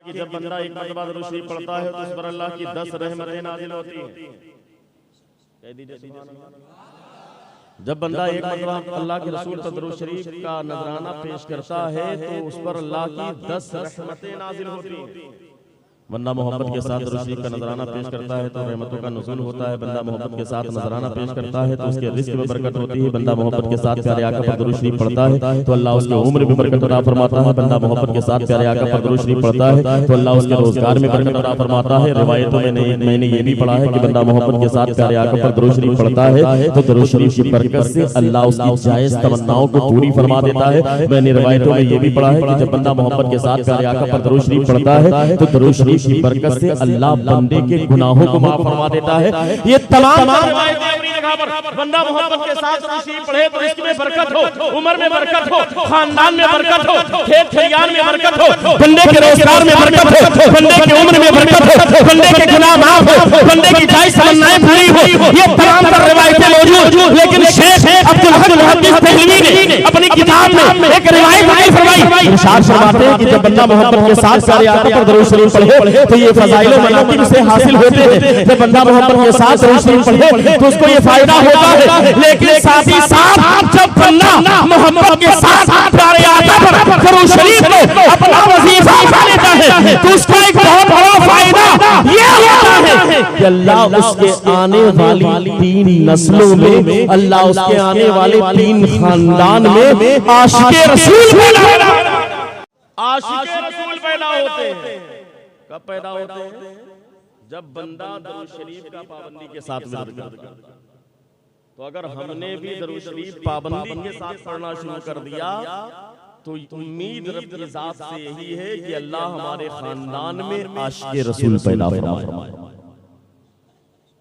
कि जब बंदा एक मरतबा दुरूद शरीफ पढ़ता है तो उस पर अल्लाह की 10 रहमतें नाज़िल होती हैं। कह दीजिए सुभान अल्लाह। जब बंदा एक मरतबा अल्लाह के रसूल पर दुरूद शरीफ का नजराना पेश करता है तो उस पर अल्लाह की 10 रहमतें नाज़िल होती हैं। बंदा मोहब्बत के साथ दुरूद शरीफ का नजराना पेश करता है तो रहमतों का नुज़ूल होता है। बंदा मोहब्बत के साथ नजराना पेश करता है तो उसके रिज़्क़ में बरकत होती है। बंदा मोहब्बत के साथ प्यारे आका पर दुरूद शरीफ पढ़ता है तो अल्लाह उसके उम्र में बरकत अता फरमाता है। बंदा मोहब्बत के साथ प्यारे आका पर दुरूद शरीफ पढ़ता है तो अल्लाह उसके रोजगार में बरकत अता फरमाता है। रिवायतों में मैंने ये भी पढ़ा है कि बंदा मोहब्बत के साथ प्यारे आका पर दुरूद शरीफ पढ़ता है तो दुरूद शरीफ की बरकत से अल्लाह उसकी जायज़ तमन्नाओं को पूरी फरमा देता है। मैंने रिवायतों में ये भी पढ़ा है कि जब बंदा मोहब्बत के साथ प्यारे आका पर दुरूद शरीफ पढ़ता है तो दुरूद शरीफ की बरकत से अल्लाह बंदे के गुनाहों को माफ फरमा देता है। ये तमाम बंदा मोहब्बत के साथ दुरूद शरीफ पढ़े तो रिज़्क़ में बरकत हो, उम्र में बरकत हो, खानदान में बरकत हो, खेत खलियान में बरकत हो, बंदे के रोजगार में बरकत हो, बंदे की उम्र में बरकत हो, बंदे के गुनाह माफ हो, बंदे की जायज़ तमन्नाएं पूरी हो। ये तमाम तर रिवायतें मौजूद, लेकिन शेख अब्दुल हक मुहद्दिस दहलवी ने अपनी किताब में एक रिवायत नक़ल फरमाई। इरशाद फरमाते हैं कि जब बंदा मोहब्बत के साथ प्यारे आका पर दुरूद शरीफ पढ़े तो ये फज़ाइल व मनाक़िब से हासिल होते हैं। जब बंदा मोहब्बत के साथ दुरूद शरीफ पढ़े तो उसको ये फायदा होता है। लेकिन साथ ही साथ जब बंदा मोहब्बत के साथ प्यारे आका पर दुरूद शरीफ को अपना वजीफा बना लेता है तो उसका एक बहुत बड़ा फायदा ये होता है कि अल्लाह उसके आने वाली 3 नस्लों में, अल्लाह उसके आने वाले 3 खानदान में आशिक़े रसूल पैदा होते हैं। कब पैदा होते हैं? जब बंदा दुरूद शरीफ का पाबंदी के साथ विरद करता है। तो अगर हमने भी दुरूद शरीफ पाबंदी के साथ पढ़ना शुरू कर दिया तो उम्मीद रब की ज़ात से यही है कि अल्लाह हमारे खानदान में आशिक़े रसूल पैदा फरमाए।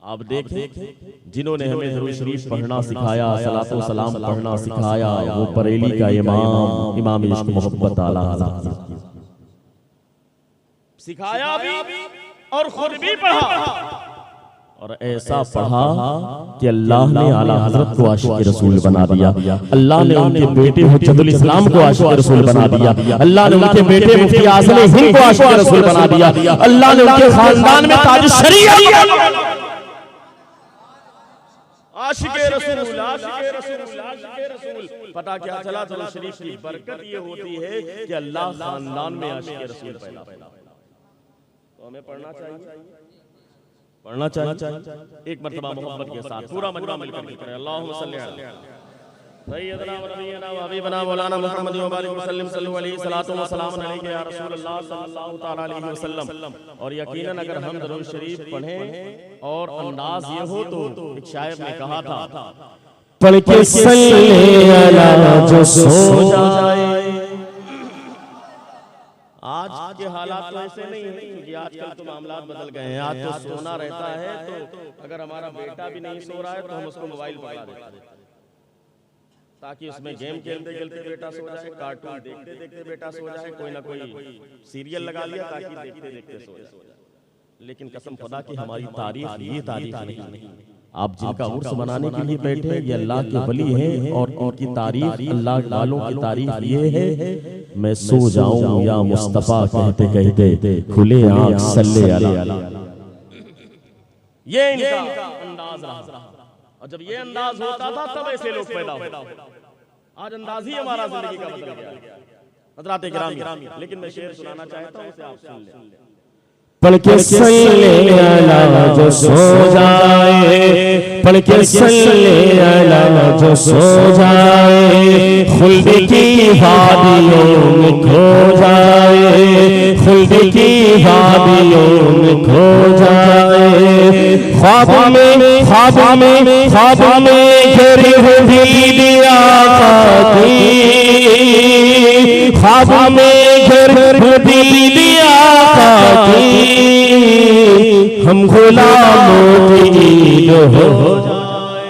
आप देखें जिन्होंने हमें दुरूद शरीफ पढ़ना सिखाया, सलातो सलाम पढ़ना सिखाया, वो बरेली का इमाम इश्क़ मोहब्बत आला हज़रत सिखाया भी और खुद भी पढ़ा, और ऐसा पढ़ा कि अल्लाह ने आला हज़रत को आशिक़े रसूल बना दिया। अल्लाह ने उनके बेटे हुज्जतुल इस्लाम को आशिक़े रसूल बना दिया। अल्लाह ने उनके बेटे मुफ्ती आज़म हिंद को आशिक़े रसूल बना दिया। अल्लाह ने उनके खानदान में ताज शरीयत आशिक़े रसूल, आशिक़े रसूल, आशिक़े रसूल। पता क्या चला? दुरूद शरीफ की बरकत ये होती है कि अल्लाह खानदान में आशिक़े रसूल पैदा करता है। तो हमें पढ़ना चाहिए एक मरतबा मोहब्बत के साथ पूरा मजमा मिलकर करें। अल्लाहुम्मा सल्ली अला सय्यदना व नबियना व हबीबना मौलाना मुहम्मद व बारिक वसल्लम सल्लल्लाहु अलैहि सलातो व सलाम अलैका या रसूलल्लाह सल्लल्लाहु तआला अलैहि वसल्लम। और यकीनन अगर हम दुरूद शरीफ पढ़ें और अंदाज ये हो तो एक शायर ने कहा था, पढ़ के सल्ले अला जो सो जाए। आज के हालात तो ऐसे नहीं है क्योंकि आजकल तो मामलात बदल गए हैं। आज तो सोना रहता है तो अगर हमारा बेटा भी नहीं सो रहा है तो हम उसको मोबाइल पकड़ा देते हैं ताकि उसमें गेम खेलते खेलते बेटा सो जाए, कार्टून देखते देखते बेटा सो जाए, कोई ना कोई सीरियल लगा लिया ताकि देखते देखते सो जाए। लेकिन कसम खुदा की हमारी तारीख ये तारीख नहीं। आप जिनका उर्स मनाने के लिए बैठे ये अल्लाह के वली हैं और उनकी तारीफ, अल्लाह वालों की तारीफ ये है, मैं सो जाऊं या मुस्तफा कहते कहते खुले आंख सल्ले अला। ये इनका अंदाज रहा, और जब ये अंदाज होता था तब ऐसे लोग पैदा होते। आज अंदाज ही हमारा जिंदगी का बदल गया हज़रात गिरामी। लेकिन मैं शेर सुनाना चाहता हूं, उसे आप सुन लें। पढ़ के सल्ले अला जो सो जाए, पढ़ के सल्ले अला जो सो जाए, खुल्द की वादियों में खो जाए, खुल्द की वादियों में खो जाए। ख्वाब में ख्वाब में ख्वाब में घेरी हुई दिया की, ख्वाब में घेरी हुई दिया की, हम गुलामों की ईद हो जाए,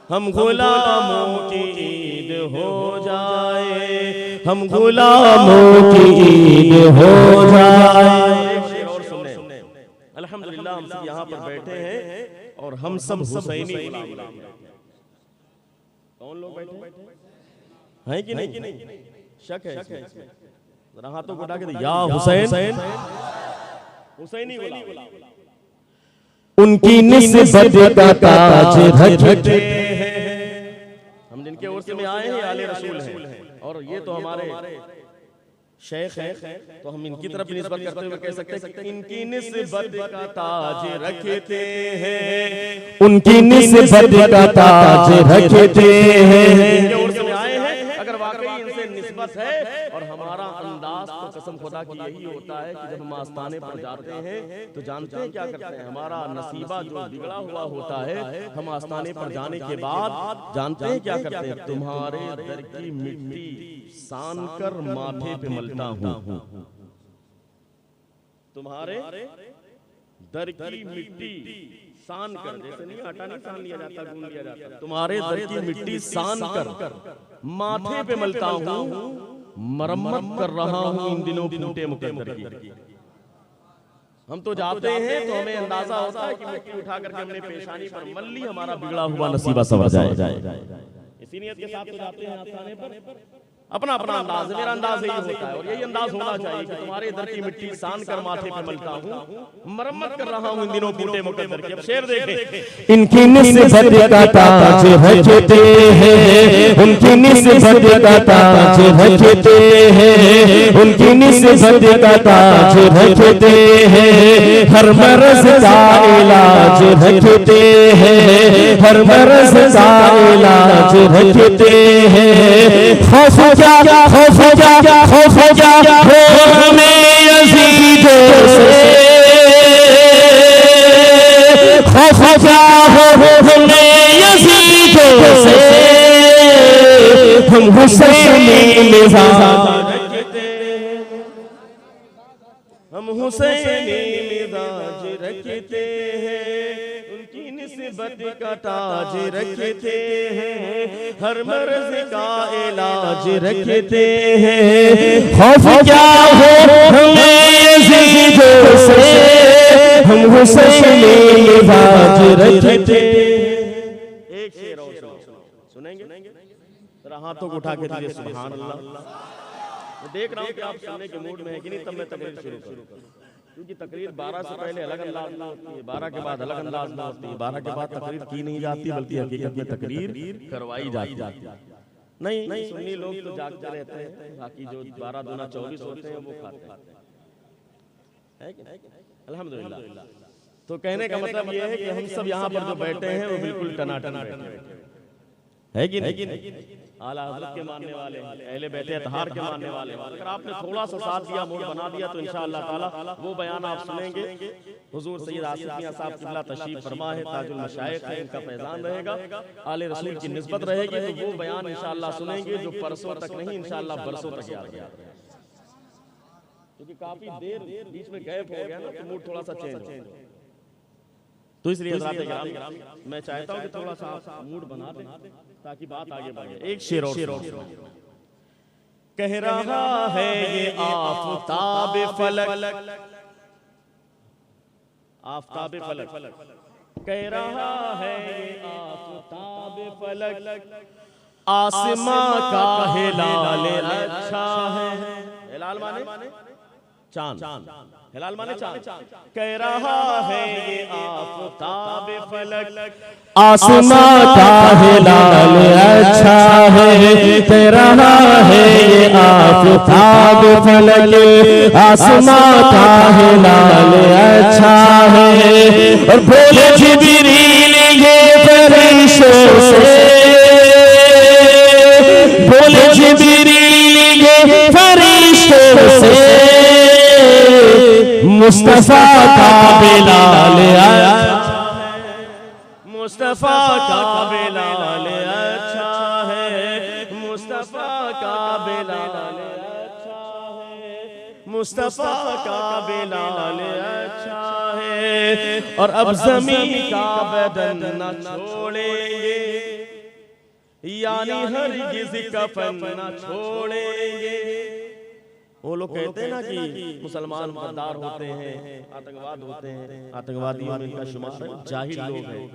हम गुलामों की ईद हो जाए, हम गुलामों की ईद हो जाए। और सुने, अल्हम्दुलिल्लाह हम सब यहाँ पर बैठे हैं और हम सब हुसैनी गुलाम। कौन लोग बैठे हैं कि नहीं? शक है? जरा हाथों को उठा के या हुसैन, हुसैनी गुलाम उनकी निस्बत का ताज रखते हैं। हम जिनके ओर से में आए हैं आले रसूल हैं, और ये तो हमारे शेख है, तो हम इनकी तरफ निस्बत करते हुए कह सकते हैं इनकी निस्बत का ताज रखते हैं, उनकी निस्बत का ताज रखते हैं। ओर से में आए हैं, अगर वाकई इनसे निस्बत है, और हमारा अंदाज तो कसम खुदा की यही होता है कि जब हम आस्थाने पर जाते हैं तो जानते हैं क्या करते हैं, हमारा नसीबा जो बिगड़ा हुआ होता है, हम आस्थाने पर जाने के बाद जानते हैं क्या करते हैं, तुम्हारे दर की मिट्टी सान कर माथे पे मलता हूँ, तुम्हारे दर की मिट्टी सान कर, जैसे नहीं आटा नहीं सान लिया जाता, गूंद लिया जाता, तुम्हारे दर की मिट्टी सान कर माथे पे मलता हूँ, मरम्मत कर रहा हूँ इन दिनों फूटे मुकद्दर की। हम तो जाते हैं तो हमें अंदाजा होता है कि मिट्टी उठा करके हमने पेशानी पर मल ली, हमारा बिगड़ा हुआ नसीबा सवर जाए। इसी नियत के साथ तो जाते हैं आस्थाने पर। अपना अपना अंदाज है, मेरा अंदाज यही होता है, और यही अंदाज होना चाहिए कि तुम्हारे इधर की मिट्टी सान कर माथे पे मलता हूँ, मरम्मत कर रहा हूँ इन दिनों फूटे मुकद्दर की। अब शेर देखें, इनकी निस्बत का ताज रखते हैं, उनकी निस्बत का ताज रखते हैं, उनकी निस्बत का ताज रखते हैं, हर मर्ज का इलाज रखते हैं, हर मर्ज का इलाज रखते हैं। खौफ जा हो हमें यजीदों से, खौफ जा हो हमें यजीदों से, हम हुसैनी मिजाज रखते हैं, हम हुसैनी मिजाज रखते हैं, उनकी निस्बत का ताज रखते हैं, हर मर्ज का इलाज रखते हैं। खौफ क्या हो हमें यजीदों से, हम हुसैनी मिजाज रखते। एक शेर और सुनेंगे, जरा हाथों को उठा के दीजिए सुभान अल्लाह। मैं देख रहा हूँ कि आप सुनने के मूड में है कि नहीं, तब मैं तकरीर शुरू करूँ, क्योंकि तकरीर 12 से पहले अलग अंदाज में होती है, 12 के बाद अलग अंदाज में होती है, 12 के बाद तकरीर की नहीं जाती, बल्कि हकीकत में तकरीर करवाई जाती है। नहीं, सुन्नी लोग तो जागते रहते हैं, बाकी जो 12 दूना 24 होते हैं वो खाते हैं, अल्हम्दुलिल्लाह। तो कहने का मतलब ये है कि हम सब यहाँ पर जो बैठे हैं वो बिल्कुल टनाटन बैठे है कि नहीं, आला हज़रत के मानने वाले, अहले बैते अतहार के मानने वाले। अगर आपने थोड़ा सा साथ दिया, मूड बना दिया, तो इंशाअल्लाह ताला वो बयान आप सुनेंगे। हुजूर सैयद आसिफ मियां साहब किबला तशरीफ फरमा है, ताजुल मशाइख है, इनका फैजान रहेगा, आले रसूल की निस्बत रहेगी, तो वो बयान इंशाअल्लाह सुनेंगे जो परसों तक नहीं, इंशाअल्लाह बरसों तक याद रहेगा, क्योंकि काफी देर बीच में गैप हो गया ना, तो मूड थोड़ा सा चेंज हो। तो इसलिए मैं चाहता हूँ कि थोड़ा सा मूड बना दें ताकि बात आगे बढ़े। एक शेर और कह रहा है ये आफताब फलक, आफताब फलक कह रहा है ये आफताब फलक, आसमां का हिलाल अच्छा है, हिलाल माने चांद, हिलाल माने चांद, कह रहा है ये आफताब फलक, आसमां का हिलाल अच्छा है, कह रहा है ये आफताब फलक, आसमां का हिलाल अच्छा है। और बोले जिब्रील ये फरिश्तों से, बोले जिब्रील ये फरिश्तों से, मुस्तफा का बिलाल अच्छा है, मुस्तफा का बिलाल अच्छा है, मुस्तफा का बिलाल अच्छा है, मुस्तफा का बिलाल अच्छा है। और अब ज़मीन का बदन न छोड़ेंगे, यानी हरगिज़ कफन न छोड़ेंगे, वो लोग कहते हैं ना कि मुसलमान गद्दार होते हैं, आतंकवाद होते हैं, आतंकवादियों में इनका शुमार है, जाहिल लोग हैं।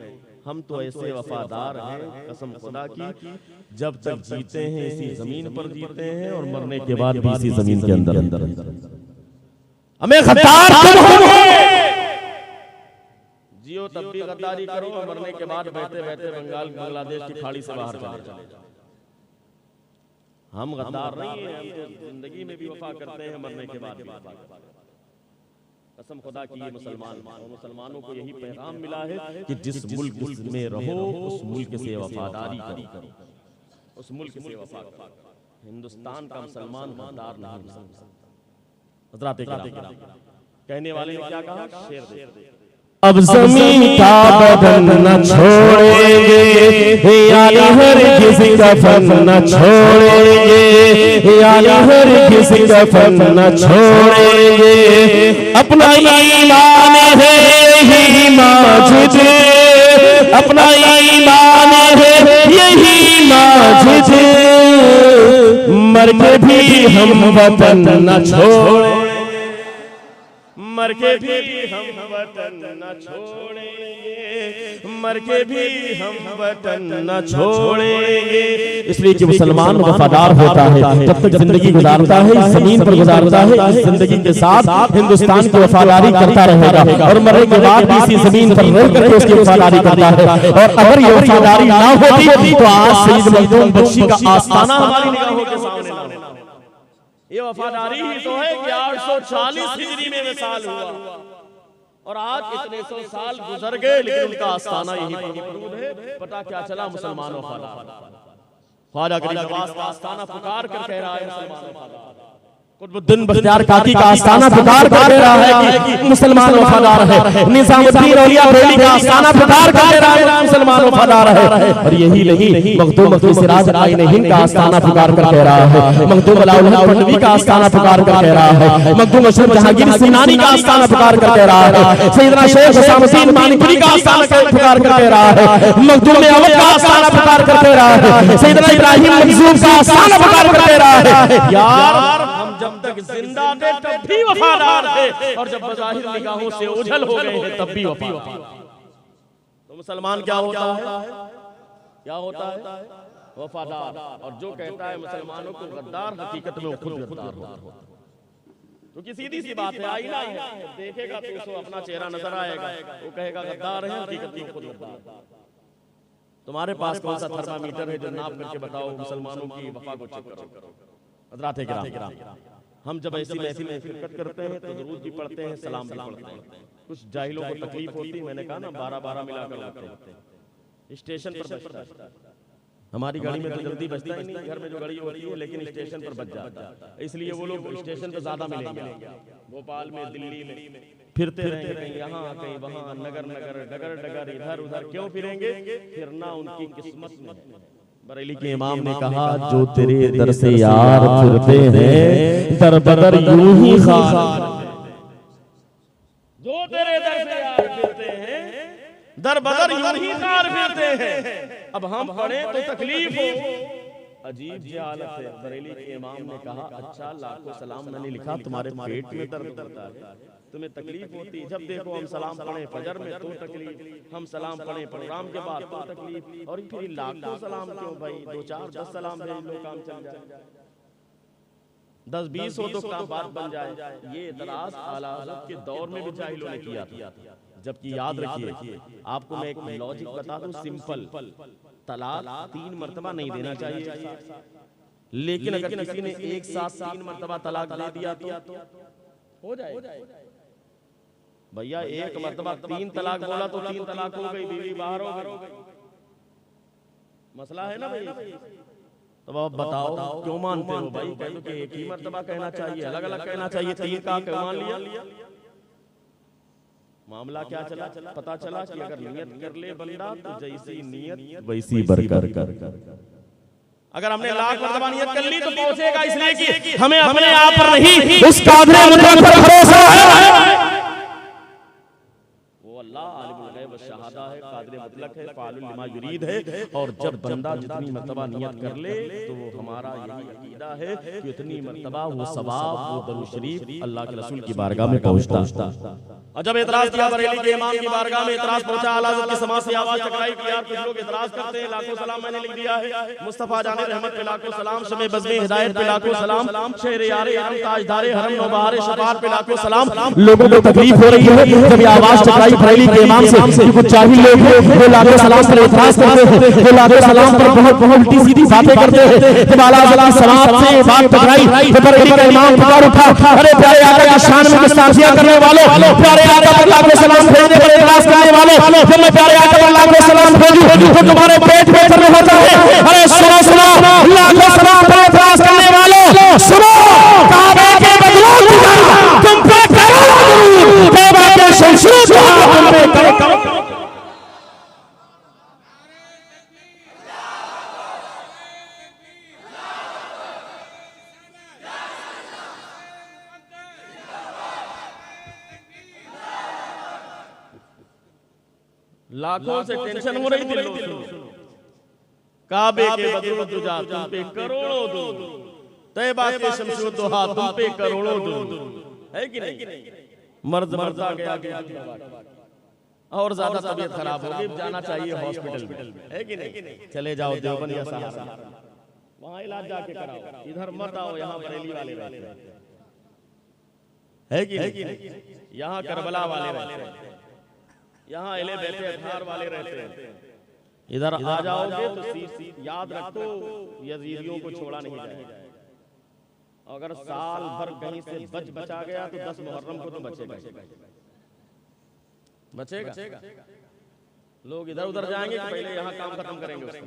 हम तो ऐसे वफादार हैं कसम खुदा की, जब तक जीते हैं इसी जमीन पर जीते हैं और मरने के बाद भी इसी जमीन के अंदर हमें गद्दार कब होंगे? जियो तब भी गद्दारी करो और मरने के बाद बहते बहते बंगाल बांग्लादेश की खाड़ी से बाहर चले जाओ। हम गद्दार नहीं हैं, हम तो जिंदगी में भी वफा करते हैं, मरने के बाद भी वफा करते हैं। कसम खुदा की ये मुसलमान और मुसलमानों को यही पैगाम मिला है कि जिस मुल्क में रहो उस मुल्क से वफादारी करो, उस मुल्क से वफा करो। हिंदुस्तान का मुसलमान गद्दार नहीं हो सकता। कहने वाले ने क्या कहा? शेर दे। अब जमीन का बदन न छोड़ेंगे, यानी हर किसी का फन न छोड़ेंगे, यानी हर किसी का फन न छोड़ेंगे। अपना ईमान है यही माजिद, अपना ईमान है यही माजिद, मर के भी हम वतन न छोड़ेंगे, मर के भी हम वतन न छोड़ेंगे, मर के भी हम वतन न छोड़ेंगे। इसलिए कि मुसलमान वफादार होता है, जब तक जिंदगी गुजारता है इस जमीन पर गुजारता है, इस जिंदगी के साथ हिंदुस्तान की वफादारी करता रहेगा और मरने के बाद भी इसी जमीन पर रह करके उसकी वफादारी करता है। और अगर ये वफादारी ना होती तो आज शहीद मखदूम बख्शी का आस्ताना हमारी निगाहों के सामने ना होता। ये वफादारी ही तो है कि 840 हिजरी में विसाल हुआ और आज इतने 100 साल गुजर गए, लेकिन उनका आस्ताना यही मौजूद है। पता क्या चला? मुसलमान वफादार। ख्वाजा गरीब नवाज का आस्ताना पुकार कर कह रहा है मुसलमान वफादार। कुतुबुद्दीन बख्तियार काकी का आस्ताना पुकार कर कह रहा है कि मुसलमान वफादार है। निजामुद्दीन औलिया बरेली का आस्ताना पुकार कर कह रहा है मुसलमान वफादार है। और यही नहीं, मखदूम मुफ्ती सिराज आईन हिंद का आस्ताना पुकार कर कह रहा है, मखदूम अलाउल हक पटवी का आस्ताना पुकार कर कह रहा है, मखदूम अशरफ जहांगीर सिनानी का आस्ताना पुकार कर कह रहा है, सैयदना शेख हुसैन मानिकपुरी का आस्ताना पुकार कर कह रहा है, मखदूम अवध का आस्ताना पुकार कर कह रहा है, सैयदना इब्राहिम मंसूर का आस्ताना पुकार कर कह रहा है। यार जब तक जिंदा थे तब भी वफादार थे और जब बज़ाहिर निगाहों से ओझल हो गए हैं तब भी वफादार। तो मुसलमान क्या होता है? क्या होता है? वफादार। और जो कहता है मुसलमानों को गद्दार, हकीकत में वो खुद गद्दार होता है। क्योंकि सीधी सी बात है, आईना है, देखेगा तो उसको अपना चेहरा नजर आएगा, वो कहेगा गद्दार है, हकीकत में खुद गद्दार। तुम्हारे पास कौन सा थर्मामीटर है जो नाप करके बताओ मुसलमानों की वफा को चेक करो। हज़रात किराम, हम जब ऐसी महफिल में शिरकत करते हैं तो दुरूद भी पढ़ते हैं, सलाम भी पढ़ते हैं। कुछ जाहिलों को तकलीफ होती, मैंने कहा ना 12-12 मिलाकर होते हैं। स्टेशन पर बजता है, हमारी गाड़ी में तो जल्दी बजता ही नहीं, घर में जो गाड़ी होती है, लेकिन स्टेशन पर बज जाता है। इसलिए वो लोग स्टेशन पर ज्यादा मिलेंगे। भोपाल में, दिल्ली में फिरते रहेंगे, कहीं यहाँ कहीं वहाँ, नगर नगर डगर डगर, इधर उधर क्यों फिरेंगे? फिरना उनकी किस्मत में है। बरेली के इमाम ने कहा, जो तेरे दर से यार फिरते हैं दर बदर यूं ही खार, जो तेरे दर से यार फिरते हैं दर बदर यूं ही खार फिरते हैं। अब हम पढ़े तो तकलीफ हो, अजीब सी हालत है। बरेली के इमाम ने कहा, अच्छा लाखों सलाम, मैंने लिखा तुम्हारे पेट में दर्द करता है, तुम्हें तकलीफ होती, जब देखो हम सलाम पढ़े फजर में तो तकलीफ, हम सलाम पढ़े प्रोग्राम के बाद तो तकलीफ, और फिर लाखों सलाम क्यों भाई? 2-4-10 सलाम भेज लो, काम चल जाए। 10-20 हो तो काम बात बन जाए। ये दराज आला हज़रत के दौर में भी जाहिलों ने किया था। जबकि याद रखिए, आपको मैं एक लॉजिक बता दूं सिंपल, तलाक 3 मरतबा नहीं देना चाहिए, लेकिन अगर किसी ने एक साथ 3 मरतबा तलाक दे दिया तो हो जाए। भैया एक मरतबा 3 तलाक बोला तो 3 तलाक हो गई, बीवी बाहर हो गई, मसला है ना भाई। तो आप बताओ क्यों मानते हो भाई? कह दो कि एक ही मरतबा कहना चाहिए, अलग अलग कहना चाहिए, 3 का क्यों मान लिया? मामला क्या चला? पता चला कि अगर नियत कर ले बंदा तो जैसी नियत वैसी बरकत। अगर हमने लाख मरतबा नियत कर ली तो पहुंचेगा, इसलिए कि हमें अपने आप पर नहीं उस कादरे मुतवक्किल पर भरोसा है। वो अल्लाह आलिमुल गैब व शहादा है, कादरे मतलब है, फालुल लिमा युरीद है। और जब बंदा जितनी मर्तबा नियत कर ले तो वो हमारा यही अकीदा है कि उतनी मर्तबा वो सवाब, वो दरूद शरीफ अल्लाह के रसूल की बारगाह में पहुंचता। और जब एतराज किया बरेली के इमाम की बारगाह में, एतराज पहुंचा, आला हज़रत की समाज से आवाज टकराई कि यार कुछ लोग एतराज करते हैं, लाखों सलाम मैंने लिख दिया है, मुस्तफा जाने रहमत पे लाखों सलाम, शमे बज़्मे हिदायत पे लाखों सलाम, शहरे यारे हरम ताजदारे हरम नौबहारे शफाअत पे लाखों सलाम। लोगों को तकलीफ हो रही है जब ये आवाज टकराई बरेली के इमाम से, कुछ जाहिल लोग वो लाखों सलाम पर एतराज करते हैं, वो लाखों सलाम पर बहुत उल्टी सीधी बातें करते हैं। जब आला हज़रत की समाज से बात टकराई तो बरेली का इमाम पुकार उठा, अरे प्यारे आका की शान में गुस्ताखियां करने वालों, प्यारे आका पर लाखों सलाम भेजने पर एतराज करने वालों, जब मैं प्यारे आका पर लाखों सलाम भेजूं तो तुम्हारे पेट में दर्द होता है। अरे सुनो सुनो, लाखों सलाम पर एतराज करने वालों सुनो, काबे के बदलाव तुम पे करो, तौबा के शमशूर तुम पे करो। लाखों से टेंशन हो रही थी लोगों को, काबे के बदरुल दुजा तुम पे करोड़ों दूर, तैबा के शमशूर दुहा तुम पे करोड़ों दूर, है कि नहीं? मर्द मर्दा गया और ज्यादा तबीयत खराब होगी, जाना चाहिए हॉस्पिटल में, है कि नहीं? चले जाओ देवबंद या सहारा, वहां इलाज जाके कराओ, इधर मत आओ, यहाँ बरेली वाले रहते हैं, है कि नहीं? यहाँ करबला वाले रहते हैं, यहाँ अहले बैत अतहार वाले रहते हैं। इधर आ जाओगे तो याद रखो यजीदियों को छोड़ा नहीं जाएगा। अगर साल भर कहीं से बचा गया तो 10 मुहर्रम को तो बचेगा। लोग इधर उधर जाएंगे कि पहले यहाँ काम खत्म करेंगे उसका।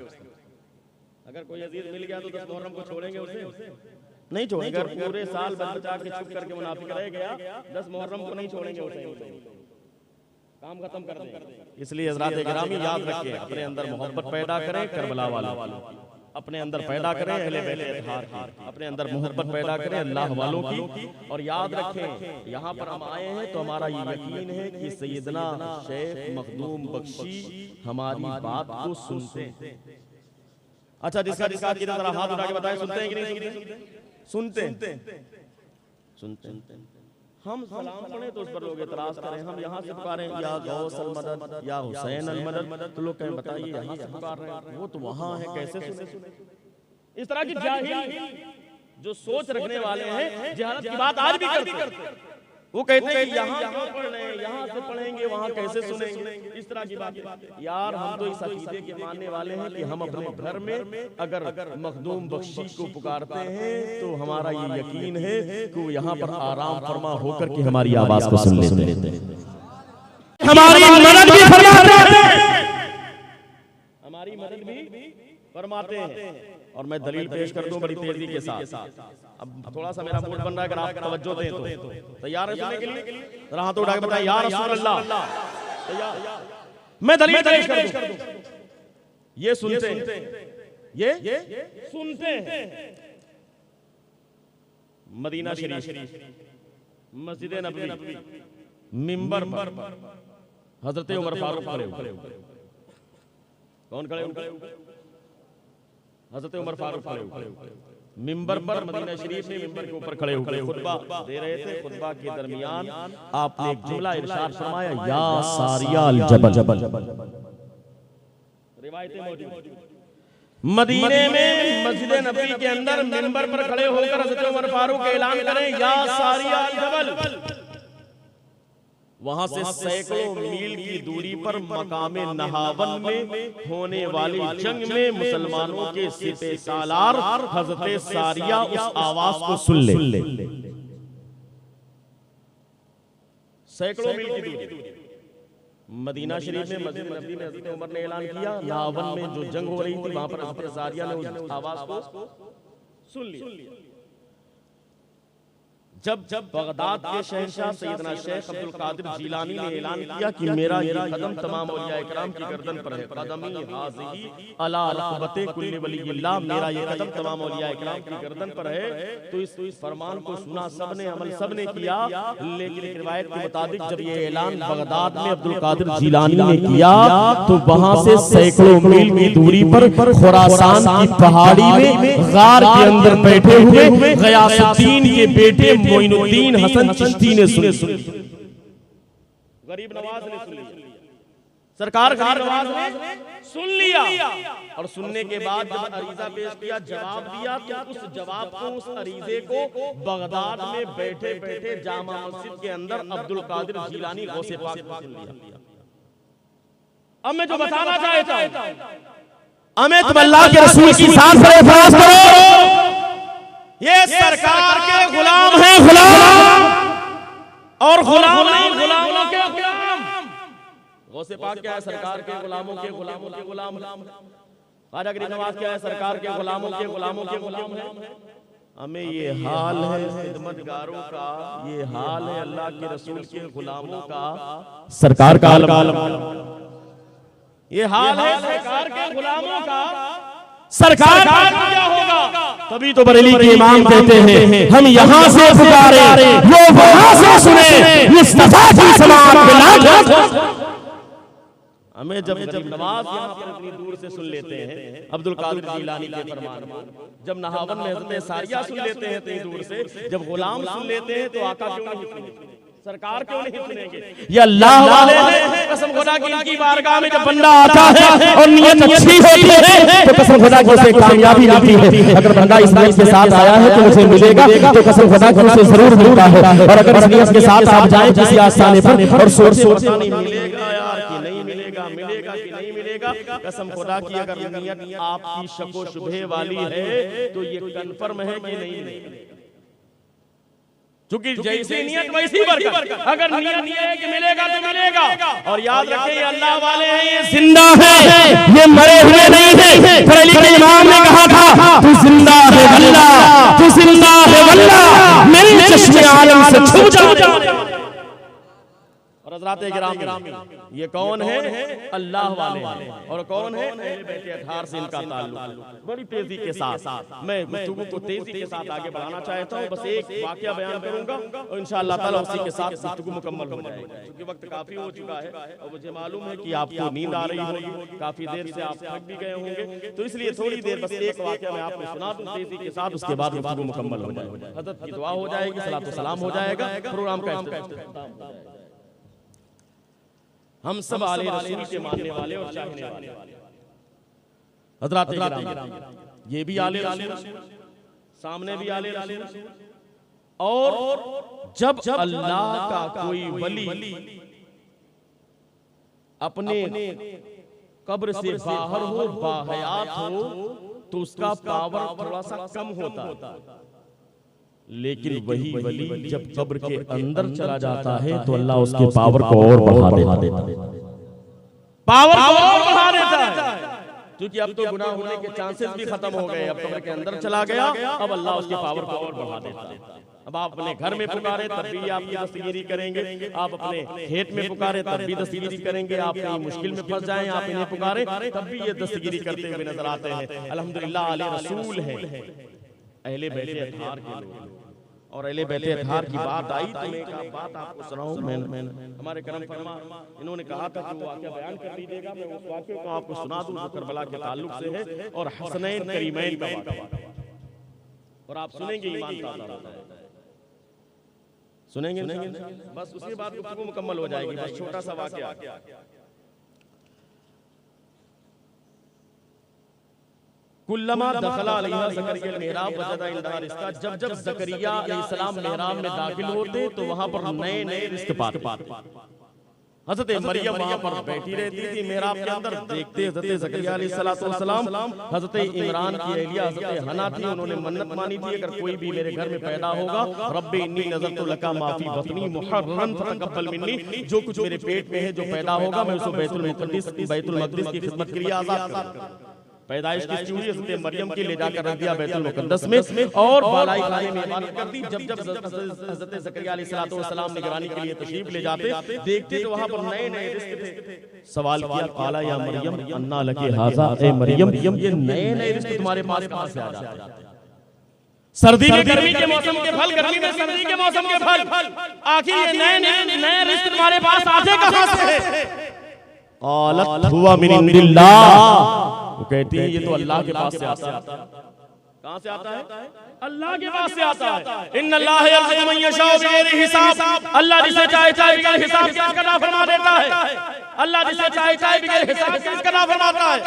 अगर कोई यजीद मिल गया तो 10 मुहर्रम को छोड़ेंगे उसे? नहीं छोड़ेंगे। पूरे साल बचा के चुप करके मुनाफिक रह गया, 10 मुहर्रम को नहीं छोड़ेंगे उसे, काम खत्म कर दें। इसलिए हज़रात गिरामी याद रखें, अपने अंदर मोहब्बत पैदा करें करबला वालों, अपने अंदर पैदा करें अहले बैत अतहार की, अपने अंदर मोहब्बत पैदा करें अल्लाह वालों की। और याद रखें यहाँ पर हम आए हैं तो हमारा ये यकीन है कि सैयदना शेख मखदूम बख्शी हमारी बात को सुनते हैं। अच्छा, जिसका जिसका की तरह हाथ उठा के बताएं, सुनते हैं कि नहीं? सुनते। हम सलाम पढ़े तो उस पर लोग एतराज करें, हम यहाँ से पुकारें या गौस अल मदद या हुसैन अल मदद, तो लोग कहें बताइए यहाँ से पुकार रहे हैं, वो तो वहाँ है, कैसे सुने? इस तरह की जाहिल जो सोच रखने वाले हैं, जहालत की बात आज भी करते हैं। वो कहते हैं यहाँ पढ़ रहे हैं, यहाँ से पढ़ेंगे, वहाँ कैसे सुनेंगे? इस तरह की बात। यार हम तो इस अकीदे के मानने वाले हैं कि हम अपने घर में अगर मखदूम बख्शी को पुकारते हैं तो हमारा ये यकीन है कि वो यहाँ पर आराम फरमा होकर के हमारी आवाज को सुन लेते हैं, हमारी मदद भी फरमाते हैं, हमारी मदद भी फरमाते हैं। और मैं दलील पेश कर दूं बड़ी तेजी के साथ। अब थोड़ा सा मेरा मूड बन रहा है, अगर आप तवज्जो दें तो तैयार है सुनने के लिए? जरा हाथ उठा के बताएं या रसूल अल्लाह। मैं दलील पेश कर दूं, ये सुनते हैं। मदीना शरीफ, मस्जिद नबवी, मिंबर पर हजरत उमर फारूक खड़े हुए। कौन खड़े हुए? हजरत उमर फारूक खड़े हुए मिंबर पर, मदीना शरीफ में मिंबर के ऊपर खड़े हुए खुतबा दे रहे थे। खुतबा के दरमियान आपने एक जुमला इरशाद फरमाया, या सारियाल जबल। रिवायतें मौजूद। मदीने में मस्जिद नबवी के अंदर मिंबर पर खड़े होकर हजरत उमर फारूक ऐलान करें, या सारियाल जबल। वहां से सैकड़ों मील की दूरी पर मकामे नहावन में होने वाली जंग में मुसलमानों के सिपह सालार हजरत सारिया उस आवाज को सुन ले। सैकड़ों मील की दूरी मदीना शरीफ में मस्जिद नबवी में हजरत उमर ने ऐलान किया, नहावन में जो जंग हो रही थी वहां पर हजरत सारिया ने उस आवाज को सुन लिया। जब बगदाद के शहंशाह सैयदना शेख अब्दुल कादिर जिलानी ने ऐलान किया कि मेरा ये कदम तमाम औलिया इकराम की गर्दन पर है, कदमी हाज़िही अला रक़बते कुल्ली वलिय्यिल्लाह, मेरा ये कदम तमाम औलिया इकराम की गर्दन पर है। तो इस फरमान को सुना सबने, अमल सबने किया। लेकिन एक रिवायत के मुताबिक जब ये ऐलान बगदाद में अब्दुल कादिर जिलानी ने किया तो वहां से सैकड़ों मील की दूरी पर खुरासान की पहाड़ी में गार के अंदर बैठे हुए गयासुद्दीन के बेटे मोइनुद्दीन हसन चिश्ती ने सुन गरीब नवाज ने सुन लिया, सरकार गरीब नवाज ने सुन लिया। और सुनने के बाद जब अरीजा पेश किया, जवाब दिया, तो उस जवाब को, उस अरीजे को बगदाद में बैठे बैठे जामा मस्जिद के अंदर अब्दुल कादिर जिलानी गौसे पाक ने सुन लिया। अब मैं जो बताना चाहता हूं, हमें तुम अल्लाह के रसूल की शान पर एतराज करो। ये सरकार के गुलाम हैं, गुलाम और गुलाम नहीं, गुलामों के गुलाम। गौसे पाक क्या है? सरकार के गुलामों के गुलामों के गुलाम। ख्वाजा गरीब नवाज क्या है? सरकार के गुलामों के गुलामों के गुलाम है। हमें ये हाल है खिदमतगारों का, ये हाल है अल्लाह के रसूल के गुलामों का, सरकार का ये हाल है सरकार के गुलामों का। सरकार क्या होगा? तभी तो बरेली के इमाम कहते हैं हम यहाँ से पुकारे वो वहाँ से सुने, मुस्तफा की समात बिला। हमें जब गरीब नवाज यहाँ पर इतनी दूर से सुन लेते हैं अब्दुल कादिर जिलानी के फरमान, जब नहावन में हज़रत सारिया सुन लेते हैं इतनी दूर से, जब गुलाम सुन लेते हैं तो आका क्यों नहीं सुनेंगे? सरकार क्यों नहीं सुनेंगे? ये अल्लाह वाले हैं, कसम खुदा की इनकी बारगाह में जब बंदा आता है और नियत अच्छी होती है तो कसम खुदा की उसे कामयाबी मिलती है। अगर बंदा इस नियत के साथ आया है तो उसे मिलेगा, तो कसम खुदा की उसे जरूर मिलता है। और अगर इस नियत के साथ आप जाए किसी आस्थाने पर और सोचते नहीं मिलेगा यार कि नहीं मिलेगा, मिलेगा कि नहीं मिलेगा, कसम खुदा की अगर नियत आपकी शको शुबहे वाली है तो ये कन्फर्म है कि नहीं मिलेगा। क्योंकि जैसी नियत वैसी बरकत। अगर नियत ये है कि मिलेगा तो मिलेगा। और याद रखें ये अल्लाह वाले हैं, ये जिंदा है, ये मरे हुए नहीं है। बरेली के इमाम ने कहा था तू जिंदा है वल्लाह, तू जिंदा है वल्लाह, मेरे चश्मे आलम से छू जा। और हज़रात किराम ये कौन है? अल्लाह वाले हैं। और कौन है? अहले बैत अतहार से इनका ताल्लुक। बड़ी तेजी के साथ मैं गुफ्तगू को तेजी के साथ आगे बढ़ाना चाहता हूँ। बस एक वाकया बयान करूंगा और इंशाअल्लाह ताला उसी के साथ गुफ्तगू मुकम्मल हो जाएगी, क्योंकि वक्त काफी हो चुका है और मुझे मालूम है कि आपको नींद आ रही होगी, काफी देर से आप थक भी गए होंगे, तो इसलिए थोड़ी देर बस एक वाकया मैं आपको सुना दूं तेजी के साथ, उसके बाद गुफ्तगू मुकम्मल हो जाएगी। हज़रत की दुआ हो जाएगी, सलातो सलाम हो जाएगा, प्रोग्राम का इख्तिताम। हम सब आले रसूल के मानने वाले और चाहने वाले हज़रात किराम, ये भी आले रसूल, सामने भी आले रसूल। और जब अल्लाह का कोई वली अपने कब्र से बाहर हो, बाहयात हो, तो उसका पावर थोड़ा सा कम होता है। लेकिन वही वली जब कब्र के अंदर चला जाता है तो अल्लाह उसके पावर को और बढ़ा देता है, पावर को और बढ़ा देता है। क्योंकि अब तो गुनाह होने के चांसेस भी खत्म हो गए, अब कब्र के अंदर चला गया, अब अल्लाह उसके पावर को और बढ़ा देता है। अब आप अपने घर में पुकारे तब भी आपकी दस्तगीरी करेंगे, आप अपने खेत में पुकारे तब भी दस्तगीरी करेंगे, आप कहीं मुश्किल में फंस जाएं आप इन्हें पुकारे तब भी ये दस्तगीरी करते हुए नजर आते हैं। अल्हम्दुलिल्लाह आले रसूल हैं, अहले बैत अतहार के लोग। और अहले बैत अतहार की बात आई तो मैं एक बात आपको सुनाऊं। मैं हमारे करम फरमा इन्होंने कहा था कि वो वाकया बयान कर दीजिएगा, मैं उस वाकये को आपको सुना दूं जो करबला के ताल्लुक से है और हसनैन करीमैन का वाकया, और आप सुनेंगे ईमान ताज़ा होता है, सुनेंगे बस उसके बाद गुफ्तगू मुकम्मल हो जाएगी। बस छोटा सा वाकया, कुल्लमा दखला अलैहा ज़करिया मेहराब वजदा इंदहा रिज़्क़ा, जब जब ज़करिया अलैहिस्सलाम मेहराब में दाखिल होते तो वहां पर नए नए रिज़्क़ पाते। हज़रत मरियम वहां पर बैठी रहती थी मेहराब के अंदर, देखते हज़रत ज़करिया अलैहिस्सलाम, हज़रत इमरान की अहलिया हज़रत हन्ना थी, उन्होंने मन्नत मानी थी अगर कोई भी मेरे घर में पैदा होगा, रब्बी इन्नी नज़रतु लका मा फी बतनी मुहर्ररन फतक़ब्बल मिन्नी, जो कुछ मेरे पेट में है जो पैदा होगा मैं उसे बैतुल मक़दिस की खिदमत के लिए आज़ाद करूंगा। पैदाइश की चूड़ी हज़रत मरियम की ले जाकर रख दिया बैतुल मुक़द्दस में और बालाई खाने में इबादत कर दी। जब जब हज़रत ज़करिया अलैहिस्सलाम निगरानी के लिए तशरीफ ले जाते, देखते तो वहां पर नए नए रिज़्क़ थे। सवाल किया, काला या मरियम अन्ना लकी हाज़ा, ए मरियम ये नए नए रिज़्क़ तुम्हारे पास कहां से आ जाते हैं? सर्दी में गर्मी के मौसम के फल, गर्मी में सर्दी के मौसम के फल, आखिर ये नए रिज़्क़ तुम्हारे पास आते कहां से? क़ालत हुवा मिन इंदिल्लाह, वो कहती है ये तो अल्लाह के पास से आता है। कहां से आता है? अल्लाह के पास से आता है। इन्नल्लाह यरज़ुक़ु मन यशाउ बिग़ैरि हिसाब, अल्लाह जिसे चाहे बगैर हिसाब के रिज़्क़ अता फरमा देता है। अल्लाह जिसे चाहे बगैर हिसाब के रिज़्क़ अता फरमाता है।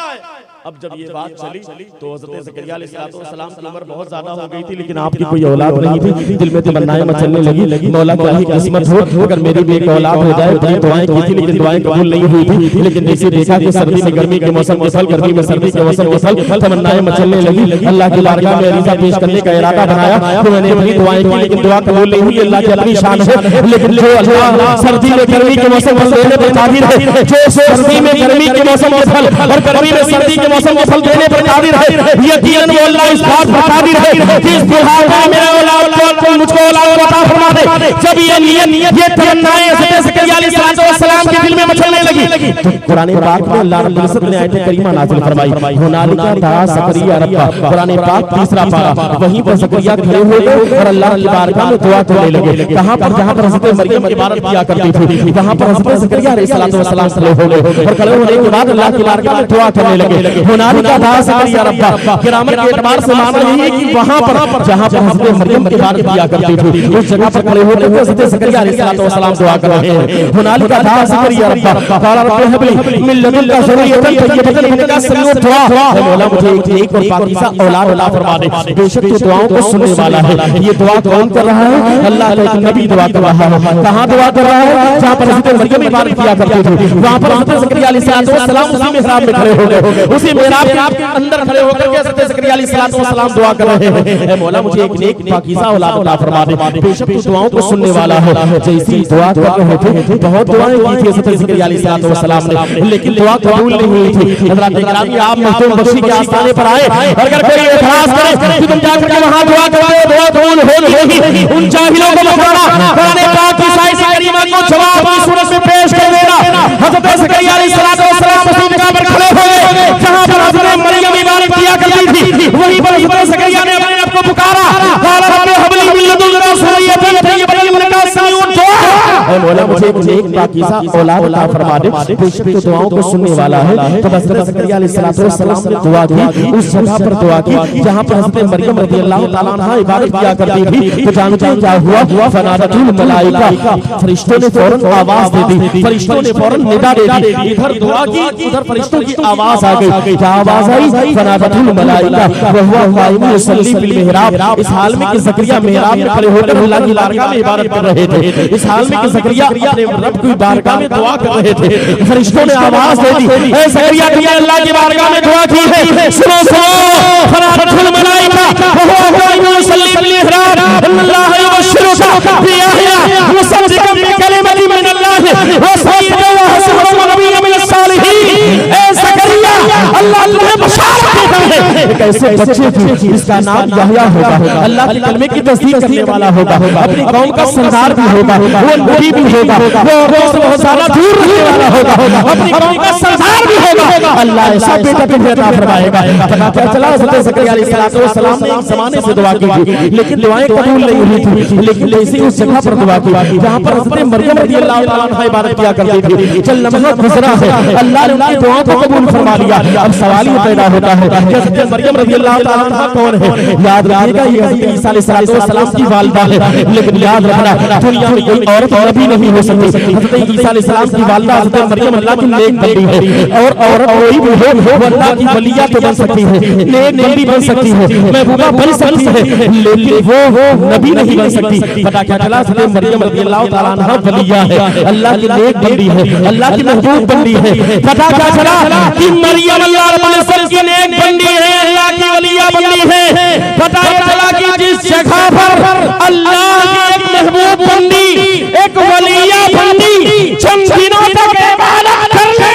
अब जब ये बात चली तो हज़रत ज़करिया अलैहिस्सलाम की उम्र बहुत ज्यादा हो गई थी, लेकिन आपकी कोई औलाद नहीं थी। दिल में तमन्नाएं मचलने लगी, मौला क्या ही किस्मत हो अगर मेरी भी एक औलाद हो जाए। तो दुआएं की थी लेकिन दुआएं कबूल नहीं हुई थी। लेकिन जैसे देखा कि सर्दी में गर्मी के मौसम के फल, गर्मी में सर्दी के मौसम के फल, तमन्नाएं मचलने लगी। अल्लाह की बारगाह में अरीज़ा पेश करने का इरादा बनाया। तो मैंने बड़ी दुआएं की लेकिन दुआ कबूल नहीं हुई। अल्लाह की अपनी शान है। लेकिन जो अल्लाह सर्दी में गर्मी के मौसम फल देने पर कादिर है, जो सर्दी में गर्मी के मौसम के फल और गर्मी में सर्दी के मौसम के फल देने पर कादिर है, यकीनन वो अल्लाह इस बात पर कादिर है कि इस बिहार में मेरे औलाद को मुझको औलाद अता फरमा दे। जब ये नियत ये तमन्नाएं हज़रत ज़करिया अलैहिस्सलाम के दिल में मचलने लगी तो कुरान पाक में अल्लाह रब्बुल इज़्ज़त ने आयत करीमा नाज़िल फरमाई, हुनालिका दआ ज़करिया रब्बा। कुरान पाक तीसरा पारा। वहीं पर ज़करिया खड़े हो गए और अल्लाह की बारगाह में दुआ करने लगे। कहां पर? जहां पर हज़रत मरियम इबादत किया करती थी, वहां पर हज़रत ज़करिया अलैहिस्सलाम खड़े हो गए और खड़े होने के बाद अल्लाह की बारगाह में दुआ करने लगे। हुनालिका दआ ज़करिया रब्बा। ग्रामर के एतबार से माना यही है कि वहां पर जहां पर हज़रत मरियम इबादत किया करती थी, उस जगह पर खड़े होकर हज़रत ज़करिया अलैहिस्सलाम दुआ कर रहे हैं। हुनालिका दआ ज़करिया रब्बा क़ाल रब्बि हब ली मिन लदुनका ज़ुर्रियतन तय्यबतन इन्नका समीउद दुआ। ऐ मौला मुझे एक नेक और पाकीज़ा औलाद अता फरमा दे। बेशक तू दुआओं को सुनने वाला है। ये दुआ कौन कर रहा है? अल्लाह का एक नबी दुआ कर रहा है। कहां दुआ कर रहा है? जहां पर हज़रत मरियम इबादत किया करती थी, वहां पर हज़रत ज़करिया अलैहिस्सलाम उसी मिहराब में खड़े हो गए। उसी मिहराब के अंदर खड़े होकर के हज़रत ज़करिया अलैहिस्सलाम दुआ कर रहे हैं, ऐ मौला मुझे एक नेक पाकीज़ा औलाद अता फरमा दे। बेशक तू दुआओं को सुनने वाला है। जैसी दुआ कर रहे थे, बहुत दुआएं की थी हज़रत ज़करिया अलैहिस्सलाम ने, लेकिन दुआ कबूल नहीं हुई थी। हज़रत गिरामी आप मखदूम बख्शी के आस्थाने पर आए, अगर कोई एतराज करे कि तुम जाकर के वहां दुआ करते हो, दुआ कबूल होगी, उन जाहिलों को बताना। कुरान पाक की आयत करीमा को जवाब इस सूरत में पेश कर देना। हज़रत ज़करिया अलैहिस्सलाम उसी जगह पर खड़े हुए जहां पर हज़रत मरियम इबादत किया करती थी। वहीं पर हज़रत ज़करिया ने अपने आप को पुकारा, क़ाल रब्बि हब ली मिन लदुनका ज़ुर्रियतन तय्यबतन इन्नका समीउद दुआ। ऐ मौला मुझे एक नेक पाकीज़ा औलाद अता फरमा दे। बेशक तू दुआओं को सुनने वाला है। तो हज़रत ज़करिया अलैहिस्सलाम ने दुआ की, उस जगह पर दुआ की जहां पर हज़रत मरियम रज़ियल्लाहु ताला अन्हा इबादत किया करती थी। तो जानते हैं क्या हुआ? फनादतुल मलाइका, फरिश्तों ने फौरन आवाज दे दी, फरिश्तों ने फौरन निदा दे दी। इधर दुआ की, उधर फरिश्तों की आवाज आ गई। क्या आवाज आई? फनादतुल मलाइका व हुवा क़ाइमुन युसल्ली फिल मिहराब। इस हाल में कि ज़करिया मिहराब में खड़े होकर अल्लाह की बारगाह में इबादत कर रहे थे। इस हाल में कि ज़करिया अपने रब की बारगाह में दुआ कर रहे थे। फरिश्तों ने आवाज दे दी, ऐ ज़करिया तुमने अल्लाह की बारगाह में दुआ की है, सुनो सुनो। फनादतुल मलाइका व हुवा क़ाइमुन युसल्ली फिल मिहराब अल्लाह युबश्शिरुका बियहया मुसद्दिक़न बिकलिमतिन मिनल्लाह व सय्यिदन व हसूरन व नबिय्यन मिनस सालिहीन। ऐ ज़करिया अल्लाह तुम्हें बशारत देता है, एक ऐसे बच्चे थे जिसका नाम यहया होगा, अल्लाह के कलमे की तस्दीक करने वाला होगा, अपनी कौम का सरदार भी होगा, वो नबी भी होगा, वो बहुत ज्यादा दूर रहने वाला होगा, अपनी कौम का सरदार भी होगा। अल्लाह ऐसा बेटा तुम्हें अता फरमाएगा। पता क्या चला? हज़रत ज़करिया अलैहिस्सलाम ने एक ज़माने से दुआ की थी, लेकिन दुआएं कबूल नहीं हुई थी। लेकिन ऐसी उस जगह पर दुआ की जहां पर हज़रत मरियम रज़ियल्लाहु ताला अन्हा इबादत किया करती थी। चल लम्हा गुज़रा है, अल्लाह ने उनकी दुआओं को कबूल फरमा लिया। अब सवाल ये पैदा होता है कि हज़रत मरियम रज़ियल्लाहु ताला अन्हा कौन है? याद रखिएगा ये हज़रत ईसा अलैहिस्सलाम की वालिदा है। लेकिन याद रखना दुनिया में कोई औरत नबी नहीं हो सकती। हज़रत ईसा अलैहिस्सलाम की वालिदा हज़रत मरियम अल्लाह की नेक बंदी है। और औरत कोई भी हो वो अल्लाह की वलिया तो बन सकती है, नेक बंदी बन सकती है, महबूबा बन सकती है, लेकिन वो नबी नहीं बन सकती। पता क्या चला? हज़रत मरियम रज़ियल्लाहु ताला अन्हा वलिया है, अल्लाह की नेक बंदी है, अल्लाह की महबूब बंदी है। पता क्या चला कि मरियम अल्लाह रब्बुल इज़्ज़त की नेक बंदी है, अल्लाह की वलिया बंदी है। पता चला कि जिस जगह पर अल्लाह की एक महबूब बंदी, एक वलिया बंदी चंद दिनों तक इबादत कर ले,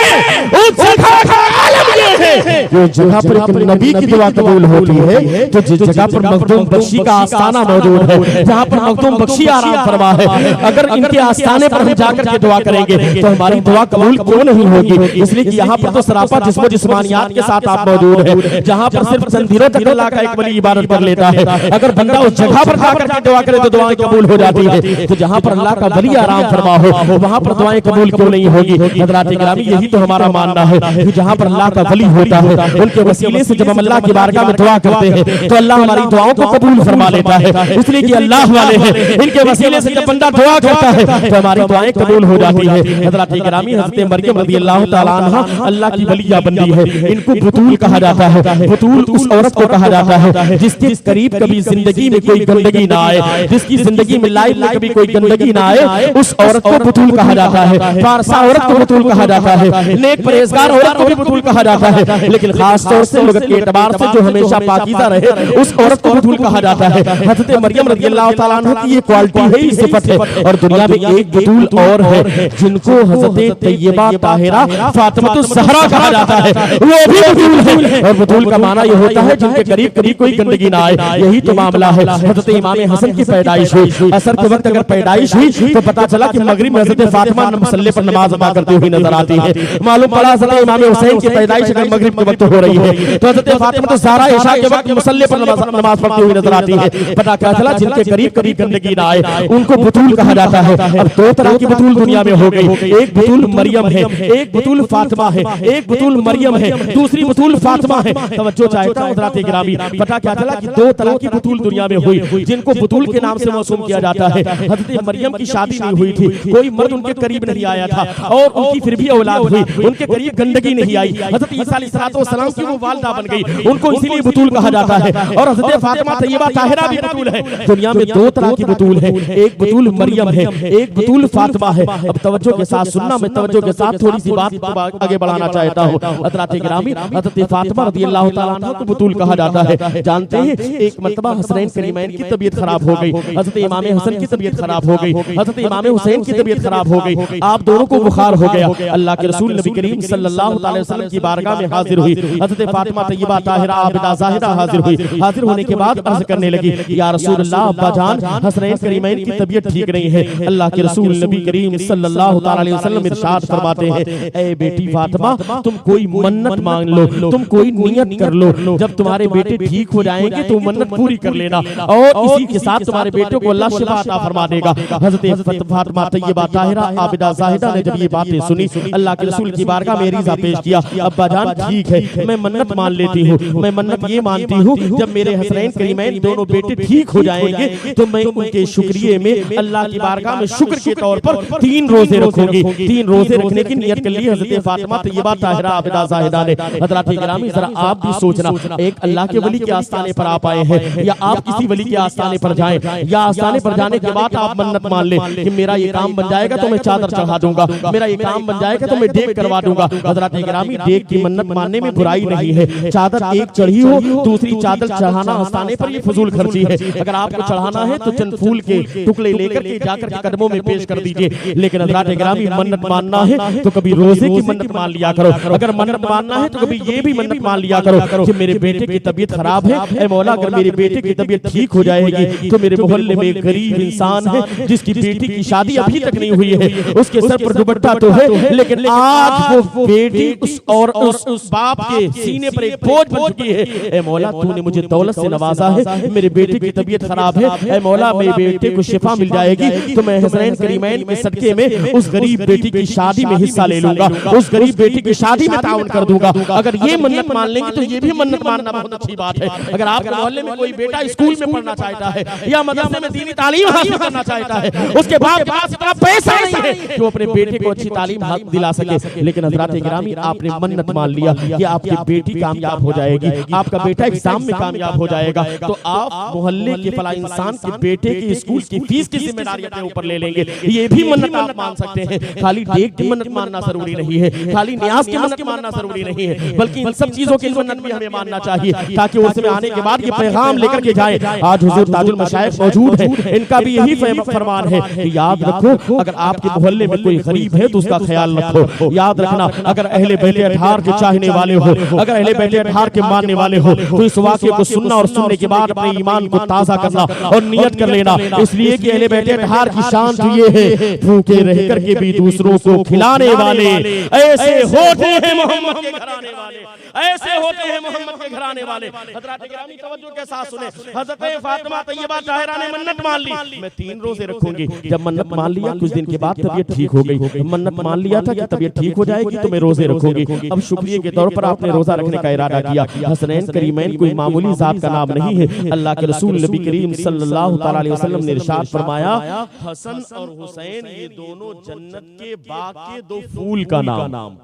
उस जगह का आलम ये है जो जगह पर एक नबी की दुआ कबूल होती है, तो जिस जगह पर मखदूम बख्शी का आस्थाना मौजूद है, जहाँ पर मखदूम बख्शी आराम फरमा है, अगर इनके आस्थाने पर हम जाकर के दुआ करेंगे तो हमारी दुआ कबूल क्यों नहीं होगी? इसलिए कि यहाँ पर तो सरापा जिस्मो जिस्मानियात के साथ आप मौजूद है, जहाँ पर सिर्फ संधिरों तक अल्लाह का एक वली इबादत कर लेता है। अगर बंदा उस जगह पर जाकर के दुआ करे तो दुआएं कबूल हो जाती है। तो जहाँ पर अल्लाह का वली आराम फरमा हो वहाँ पर दुआएं कबूल क्यों नहीं होगी? हज़रात गिरामी, यही तो हमारा मानना है कि जहाँ पर अल्लाह का वली होता है, उनके वसीले से जब हम अल्लाह की बारगाह में दुआ करते हैं तो अल्लाह हमारी दुआओं को कबूल फरमा लेता है। इसलिए कि अल्लाह वाले हैं, इनके वसीले से जब बंदा दुआ करता है तो हमारी दुआएं कबूल हो जाती है। हज़रात गिरामी, हज़रत मरियम रज़ियल्लाहु ताला अन्हा अल्लाह की वलिया बंदी है। इनको बतूल कहा जाता है। बतूल उस औरत को कहा जाता है जिसके करीब कभी जिंदगी में कोई गंदगी ना आए, जिसकी जिंदगी में लाइफ में कभी कोई गंदगी ना आए, उस औरत को बतूल कहा जाता है। फारसा औरत को बतूल कहा जाता है। नेक परहेजगार औरत को भी बतूल कहा जाता है। लेकिन खास तौर से लुगत के एतबार से जो हमेशा पाकीज़ा रहे, उस औरत को बतूल कहा जाता है। हज़रत मरियम रज़ियल्लाहु ताला अन्हा की ये क्वालिटी है, ये सिफत है। और दुनिया में एक बतूल और है जिनको हज़रत तैयबा ताहिरा फातिमातुज़ ज़हरा कहा जाता है, वो भी बतूल है। और बतूल का माना ये होता है जिनके करीब करीब कोई गंदगी ना आए। यही तो मामला है। हज़रत इमाम हसन की पैदाइश हुई, असर के वक्त अगर पैदाइश हुई तो पता चला कि मगरिब में हज़रत फातिमा मुसल्ले पर नमाज अदा करती हुई नजर आती है। मालूम पड़ा हज़रत इमाम हुसैन की पैदाइश अगर मगरिब के वक्त हो रही है तो हज़रत फातिमा तो ज़हरा इशा के वक्त मुसल्ले पर नमाज पढ़ती हुई नजर आती है। पता क्या चला, जिनके करीब करीब गंदगी ना आए उनको बतूल कहा जाता है। अब दो तरह की बतूल दुनिया में हो गई, एक बतूल मरियम है, एक बतूल फातिमा है। एक बतूल मरियम है, दूसरी बतूल फातिमा है। तवज्जो चाहता हूं हज़रात गिरामी, पता क्या चला कि दो तरह की बतूल दुनिया में हुई जिनको बतूल के नाम से मौसूम किया जाता है। हज़रत मरियम की शादी नहीं हुई थी, कोई मर्द उनके करीब नहीं आया था और उनकी फिर भी औलाद हुई, उनके करीब गंदगी नहीं आई। हज़रत ईसा अलैहिस्सलाम की वो वालिदा बन गई, उनको इसीलिए बतूल कहा जाता है। और हज़रत फातिमा तैयबा ताहिरा भी बतूल है। दुनिया में दो तरह की बतूल है, एक बतूल मरियम है, एक बतूल फातिमा है। अब तवज्जो के साथ सुनना, मैं तवज्जो के साथ थोड़ी सी बात आगे बढ़ाना चाहता हूँ। हज़रत गिरामी, हज़रत फातिमा रज़ियल्लाहु ताला अन्हा को बतूल कहा जाता है। जानते हैं, एक मर्तबा हसनैन करीमैन की तबीयत खराब हो गई, हज़रत इमाम हसन की तबीयत खराब हो गई, हज़रत इमाम हुसैन की तबीयत खराब हो गई। आप दोनों को बुखार हो गया। अल्लाह के रसूल नबी करीम सल्लल्लाहु अलैहि वसल्लम की बारगाह में हाजिर हुई। हज़रत फातिमा तैयबा ताहिरा आबिदा ज़ाहिदा हाजिर हुई। हाजिर होने के बाद अर्ज करने लगी, या रसूल अल्लाह, अब्बा जान हसनैन करीमैन की तबीयत ठीक नहीं है। अल्लाह के रसूल नबी करीम सल्लल्लाहु अलैहि वसल्लम इरशाद फरमाते हैं, ए बेटी फातिमा, तुम कोई मन्नत मांग लो, तुम कोई नियत कर लो, जब तुम्हारे बेटे ठीक हो जाएंगे तो मन्नत पूरी कर लेना और इसी के साथ तुम्हारे बेटे को अल्लाह शिफा अता फरमा देगा। हज़रत फातिमा तैयबा ताहिरा आबिदा ज़ाहिदा ने जब ये बातें सुनी, अल्लाह के रसूल की बारगाह में रिज़ा पेश किया, अब्बा जान ठीक है, मैं मन्नत मान लेती हूँ, मैं मन्नत ये मानती हूँ जब मेरे हसनैन करीमैन दोनों बेटे ठीक हो जाएंगे तो मैं उनके शुक्रिये में अल्लाह की बारगाह में शुक्र के तौर पर 3 रोजे रखूंगी। 3 रोजे रखने की नियत कर ली हज़रत फातिमा तैयबा ताहिरा आबिदा ज़ाहिदा ने। हज़रात गिरामी, जरा आप भी सोचना, एक अल्लाह के वली के आस्थाने पर आप आए हैं या आप किसी वली के आस्थाने पर जाएं, या आस्थाने पर जाने के बाद आप मन्नत मान लें कि मेरा ये काम बन जाएगा तो मैं चादर चढ़ा दूंगा, मेरा ये काम बन जाएगा तो मैं डेक करवा दूंगा। हज़रात गिरामी, डेक की मन्नत मानने में बुराई नहीं है। चादर एक चढ़ी हो, दूसरी चादर चढ़ाना आस्थाने पर ये फजूल खर्ची है। अगर आपको चढ़ाना है तो चंद फूल के टुकड़े लेकर के जाकर के कदमों में पेश कर दीजिए। लेकिन हज़रात गिरामी, मन्नत मानना है तो कभी रोजे की मन्नत मान लिया करो, अगर मन्नत मानना है तो कभी ये भी मन्नत मान लिया करो कि मेरे बेटे की तबीयत खराब है, ऐ मौला अगर मेरे बेटे की तबीयत ठीक हो जाएगी तो मेरे मोहल्ले में एक गरीब इंसान है जिसकी बेटी की शादी अभी तक नहीं हुई है, उसके सर पर दुपट्टा तो है लेकिन आज वो बेटी उस बाप के सीने पर एक बोझ बन चुकी है। ऐ मौला, तूने मुझे दौलत से नवाजा है, मेरे बेटे की तबीयत खराब है, ऐ मौला मेरे बेटे को शिफा मिल जाएगी तो मैं हसनैन करीमैन के सदके में उस गरीब बेटी की शादी में हिस्सा ले लूंगा, उस गरीब बेटी की शादी में ताउन कर दूंगा। अगर ये मन्नत मान लेंगे तो ये भी मन्नत मानना बहुत अच्छी बात है। अगर आपके मोहल्ले में कोई बेटा स्कूल में पढ़ना चाहता है या मदरसे में दीनी तालीम हासिल करना चाहता है, उसके बाप के पास इतना पैसा नहीं है कि वो अपने बेटे को अच्छी तालीम दिला सके, लेकिन हज़रात गिरामी आपने मन्नत मान लिया कि आपकी बेटी कामयाब हो जाएगी, आपका बेटा एग्जाम में कामयाब हो जाएगा, तो आप मोहल्ले के फला इंसान के बेटे की स्कूल की फीस की जिम्मेदारी अपने ऊपर ले लेंगे। ये भी मन्नत आप मान सकते हैं। खाली डेक की मन्नत मानना जरूरी नहीं है, खाली न्याज की मन्नत मानना जरूरी नहीं है, बल्कि इन सब चीजों की मन्नत भी हमें मानना चाहिए ताकि उसमें आने के बाद ये पैगाम लेकर के जाए। आज हुजूर ताजुल मशाइख मौजूद है, इनका भी यही फरमान है कि याद रखो, अगर आपके मोहल्ले में कोई गरीब है तो उसका ख्याल रखो। याद रखना, अगर अहले बैत अतहार के चाहने वाले हो, अगर अहले बैत अतहार के मानने वाले हो तो इस वाक़े को सुनना और सुनने के बाद अपने ईमान को ताज़ा करना और नियत कर लेना, इसलिए कि अहले बैत अतहार की शान तो ये है भूखे रह करके भी दूसरों को खिलाने वाले ऐसे होते हैं मोहम्मद के घराने वाले, ऐसे होते हैं मोहम्मद के घराने वाले। हज़रात गिरामी तवज्जो के साथ सुने, हज़रत फातिमा तैयबा ताहिरा ने मन्नत मान ली, मैं 3 रोजे रखूंगी। जब मन्नत मान लिया कुछ दिन के बाद तबीयत ठीक हो गई, मन्नत मान लिया था कि तबीयत ठीक हो जाएगी तो मैं रोजे रखूंगी। अब शुक्रिया के तौर पर आपने रोजा रखने का इरादा किया। हसनैन करीमैन कोई मामूली जात का नाम नहीं है। अल्लाह के रसूल नबी करीम सल्लल्लाहु तआला अलैहि वसल्लम ने इरशाद फरमाया, हसन और हुसैन ये दोनों जन्नत के बाग के 2 फूल का नाम।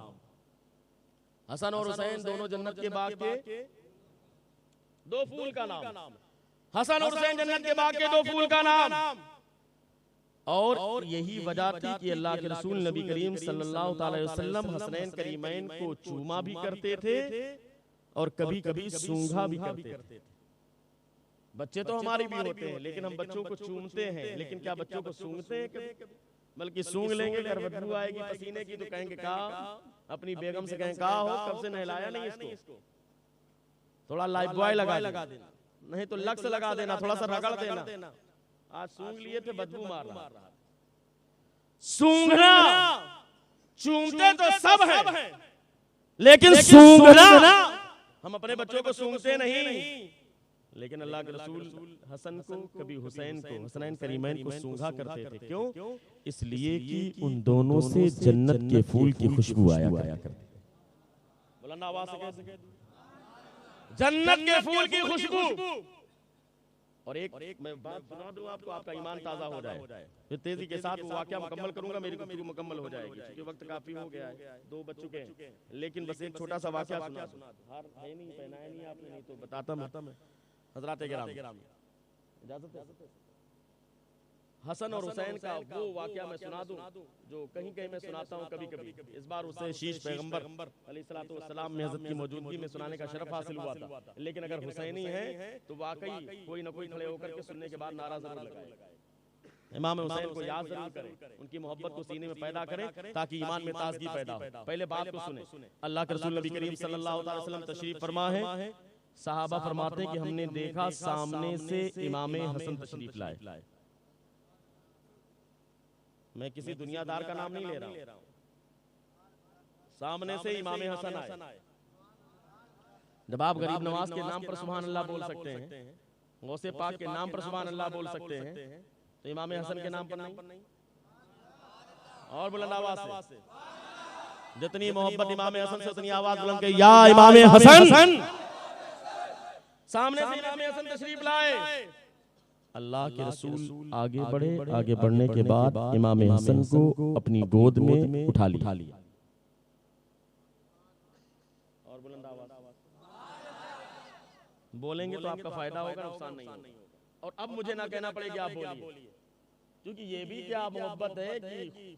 हसन और हुसैन दोनों जन्नत के बाग के 2 फूल का नाम। हसन और हुसैन जन्नत के बाग के 2 फूल का नाम। और यही वजह थी कि अल्लाह के रसूल नबी करीम सल्लल्लाहु अलैहि वसल्लम हसनैन करीमैन को चूमा भी करते थे और कभी कभी सूंघा भी करते थे। बच्चे तो हमारे भी होते हैं, लेकिन हम बच्चों को चूमते हैं, लेकिन क्या बच्चों को सूंघते हैं कभी? बल्कि सूंघ लेंगे, अगर बदबू आएगी पसीने की तो कहेंगे कहा, अपनी बेगम से कहें कहा हो कब से नहलाया नहीं इसको, थोड़ा लाइफ बॉय लगा देना, नहीं तो लक्स लगा देना, थोड़ा सा रगड़ देना। आज सूंघ लिए थे, बदबू मार रहा। सूंघना, चूमते तो सब है, लेकिन सूंघना हम अपने बच्चों को सूंघते नहीं। लेकिन अल्लाह के रसूल हसन को कभी हुसैन को, हसनैन करीमैन को सूंघा करते थे। क्यों? इसलिए कि उन दोनों से जन्नत के फूल की खुशबू आया करती। बुलंद आवाज से कह सके, जन्नत के फूल की खुशबू। और एक मैं बात सुना दूं आपको, आपका ईमान ताजा हो जाए। फिर तेजी के साथ वो वाकया मुकम्मल करूंगा, मेरी गुफ्तगू मुकम्मल हो जाएगी क्योंकि वक्त काफी हो गया है, 2 बज चुके हैं। लेकिन बस एक छोटा सा वाकया सुना दूं। हार है नहीं, पहनाया नहीं आपने, नहीं तो बताता मैं। हज़रात गिरामी इजाजत है? हसन और हुसैन का वो वाकया मैं सुना दूं जो कहीं कहीं मैं सुनाता हूं कभी कभी। इस बार उसे शीश पैगंबर अलैहिस्सलातु वस्सलाम में हज़रत की मौजूदगी में सुनाने का शरफ हासिल हुआ था। लेकिन अगर हुसैनी है तो वाकई कोई ना कोई खड़े होकर के सुनने के बाद नारा जरूर लगाए। इमाम हुसैन को याद जरूर करें, उनकी मोहब्बत को सीने में पैदा करें ताकि ईमान में ताजगी पैदा हो। पहले बात को सुने। अल्लाह के रसूल नबी करीम सल्लल्लाहु अलैहि वसल्लम तशरीफ फरमा है। सहाबा फरमाते हैं कि हमने देखा सामने से इमाम हसन तशरीफ लाए। मैं किसी दुनियादार का नाम नहीं ले रहा हूं, सामने से इमाम हसन आए। जब आप गरीब नवाज के नाम पर सुभान अल्लाह बोल सकते हैं, गौसे पाक के नाम पर सुभान अल्लाह बोल सकते हैं, तो इमाम हसन के नाम पर नहीं। और बुलंद आवाज से, जितनी मोहब्बत इमाम हसन से उतनी आवाज बुलंद कर, या इमाम हसन। सामने से इमाम हसन तशरीफ लाए। अल्लाह के रसूल आगे बढ़े, आगे बढ़ने के बाद इमाम हसन को अपनी गोद में उठा लिया। और बुलंद आवाज बोलेंगे तो आपका फायदा होगा, नुकसान नहीं होगा। और अब मुझे ना कहना पड़े कि आप बोलिए, क्योंकि ये भी क्या मोहब्बत है कि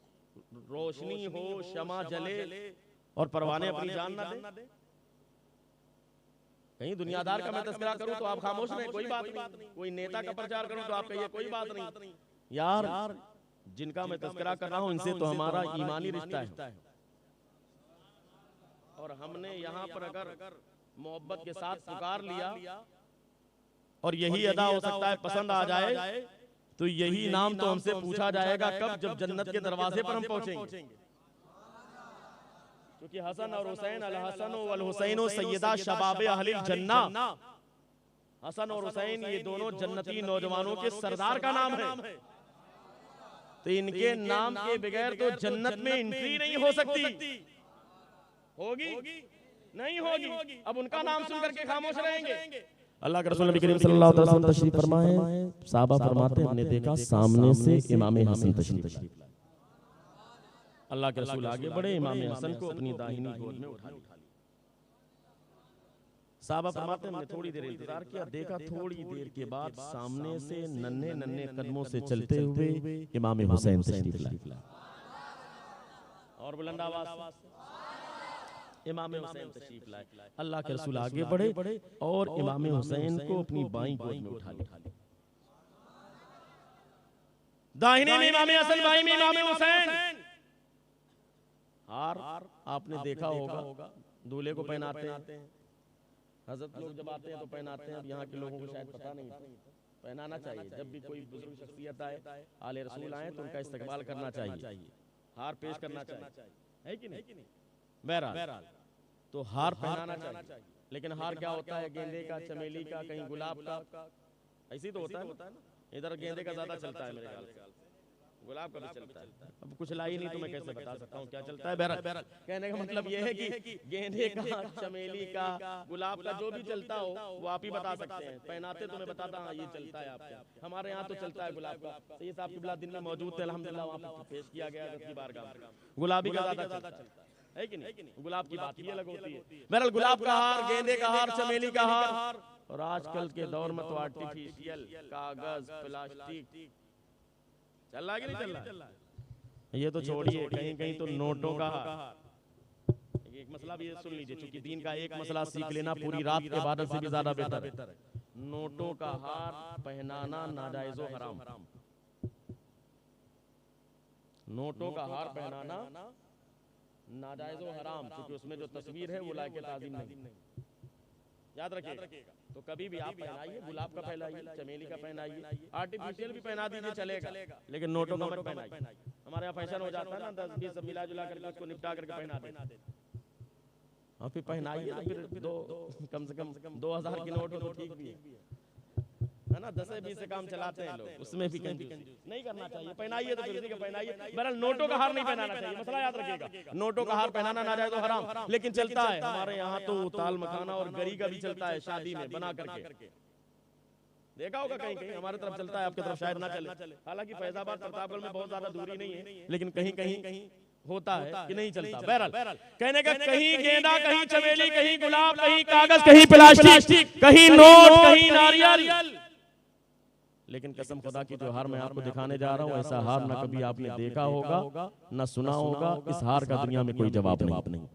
रोशनी हो, शमा जले और परवाने अपनी जान ना दे। कहीं दुनियादार का मैं तस्करा करूं तो आप खामोश रहें, कोई बात नहीं। कोई नेता का प्रचार करूं तो आप कहिए कोई बात नहीं। यार जिनका मैं तस्करा कर रहा हूं इनसे तो हमारा ईमानी रिश्ता है। और हमने यहाँ पर अगर मोहब्बत के साथ पुकार लिया और यही अदा हो सकता है पसंद आ जाए, तो यही नाम तो हमसे पूछा जाएगा कब, जब जन्नत के दरवाजे पर हम पहुंचेंगे। क्योंकि हसन और हुसैन, अल हसन वल हुसैन सय्यदा शबाबे अहलिल जन्ना, हसन और हुसैन ये दोनों जन्नती नौजवानों के सरदार का नाम है। तो इनके नाम के बगैर तो जन्नत में एंट्री नहीं हो सकती। होगी? नहीं होगी। अब उनका नाम सुनकर के खामोश रहेंगे। अल्लाह के रसूल नबी करीम सल्लल्लाहु अलैहि वसल्लम तशरीफ फरमाए। साहबा फरमाते हैं हमने देखा सामने से इमाम हसन तशरीफ लाए। अल्लाह के रसूल आगे बढ़े, इमाम हसन को अपनी दाहिनी गोद में उठा लिया। साहबा फरमाते हैं हमने थोड़ी देर इंतजार किया, देखा थोड़ी देर के बाद सामने से नन्हे नन्हे कदमों से चलते हुए इमाम हुसैन तशरीफ लाए। और बुलंद आवाज इमाम हुसैन तशरीफ लाए। अल्लाह के रसूल आगे बढ़े और इमाम हुसैन को अपनी बाईं गोद में उठा लिया। दाहिने में इमाम हसन, बाईं में इमाम हुसैन। हार हार आपने देखा होगा दूल्हे को पहनाते हैं, हजरत लोग जब आते हैं तो पहनाते हैं। अब यहाँ के लोगों को शायद पता नहीं, पहनाना चाहिए। जब भी कोई बुजुर्ग शख्सियत आए, आले रसूल आए, तो उनका इस्तकबाल करना चाहिए, हार पेश करना चाहिए, है कि नहीं? बहरहाल तो हार पहनाना चाहिए। लेकिन हार क्या होता है? गेंदे का, चमेली का, कहीं गुलाब का, ऐसी तो होता है ना। इधर गेंदे का ज्यादा चलता है मेरे ख्याल से, गुलाब का भी चलता है। अब कुछ लाई नहीं तो मैं कैसे बता सकता हूँ क्या चलता है। बहरहाल कहने का मतलब ये है कि गेंदे का, चमेली का, गुलाब का जो भी चलता हो वो आप ही बता सकते हैं। पहनाते तो मैं बताता हाँ ये चलता है आपके। हमारे यहाँ तो चलता है गुलाब का। सही साहब किबला दिन में मौजूद थे, अल्हम्दुलिल्लाह वहाँ पर पेश किया गया की बारगाह में। गुलाबी का ज्यादा चलता है कि नहीं? गुलाब की बात ही अलग होती है। बहरहाल गुलाब का हार, गेंदे का हार, चमेली का हार, और आजकल के दौर में तो आर्टिफिशियल कागज, प्लास्टिक चल रहा है कि नहीं चल रहा है? ये तो छोड़िए, कहीं कहीं तो नोटों का हार। एक मसला भी ये सुन लीजिए, चूंकि दीन का एक मसला सीख लेना पूरी रात के इबादत से भी ज्यादा बेहतर है। नोटों का हार पहनाना नाजायज़ व हराम। नोटों का हार पहनाना नाजायज़ व हराम, क्योंकि उसमें जो तस्वीर है वो लायक ताज़ीम नहीं। याद रखिएगा। तो कभी भी आप पहनाइए, गुलाब का पहनाइए, चमेली का पहनाइए, आर्टिफिशियल भी पहना दीजिए चलेगा, लेकिन नोटों का मत पहनाइए। हमारे यहाँ फैशन हो जाता है ना, 10-20 सब मिला जुला करके उसको निपटा करके पहना दे। और फिर पहनाइए तो फिर कम से कम 2000 की नोट हो तो ठीक भी है ना। 10-20 से काम चलाते हैं लोग, उसमें भी कंजूसी नहीं करना चाहिए। पहनाइए तो फिर उसी का पहनाइए। बहरहाल नोटों का हार नहीं पहनाना चाहिए, मसला याद रखिएगा। नोटों का हार पहनाना नाजायज़ व हराम, लेकिन चलता है हमारे यहाँ तो ताल मखाना और गरी का भी चलता है शादी में बना करके। देखा होगा कहीं कहीं, हमारे तरफ चलता है, आपकी तरफ शायद ना चले। हालांकि फैजाबाद प्रतापगढ़ में बहुत ज्यादा दूरी नहीं है, लेकिन कहीं कहीं होता है कि नहीं चलता। बहरहाल कहने का कहीं गेंदा, कहीं चमेली, कहीं गुलाब, कहीं कागज, कहीं प्लास्टिक, कहीं नोट, कहीं नारियल। लेकिन कसम खुदा की जो हार मैं आपको दिखाने जा रहा हूँ, ऐसा हार ना कभी आपने देखा होगा ना सुना होगा। इस हार का दुनिया में कोई जवाब नहीं।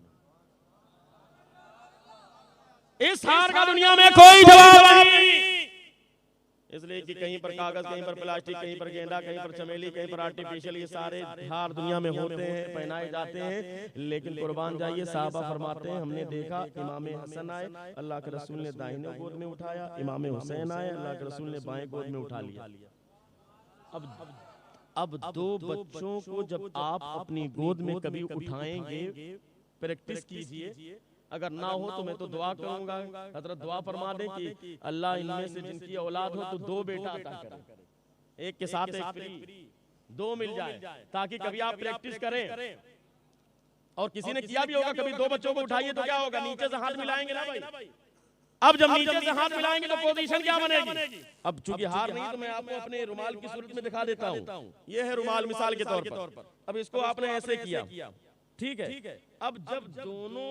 इस हार का दुनिया में कोई जवाब नहीं, इसलिए कि कहीं पर कागज, कहीं पर प्लास्टिक, कहीं पर गेंदा, कहीं पर चमेली, कहीं पर आर्टिफिशियल, ये सारे हार दुनिया में होते हैं, पहनाए जाते हैं। लेकिन कुर्बान जाइए, साहबा फरमाते हैं हमने देखा इमाम हसन आए, अल्लाह के रसूल ने दाहिने गोद में उठाया, इमाम हुसैन आए, अल्लाह के रसूल ने बाएं गोद में उठा लिया। अब दो बच्चों को जब आप अपनी गोद में कभी उठाएंगे, प्रैक्टिस कीजिए। अगर ना हो तो मैं तो दुआ करूंगा, हजरत दुआ फरमा दे कि अल्लाह इनमें से जिनकी औलाद हो तो 2 बेटा अता करे, एक के साथ एक फ्री, 2 मिल जाए, ताकि कभी आप प्रैक्टिस करें। और किसी ने किया भी होगा, कभी 2 बच्चों को उठाइए तो क्या होगा, नीचे से हाथ मिलाएंगे ना भाई। अब जब नीचे से हाथ मिलाएंगे तो पोजीशन क्या बनेगी। अब चूंकि हार नहीं तो मैं आपको अपने रुमाल की सूरत में दिखा देता हूँ। ये है रुमाल मिसाल के तौर पर। अब इसको आपने ऐसे किया, ठीक है। अब जब दोनों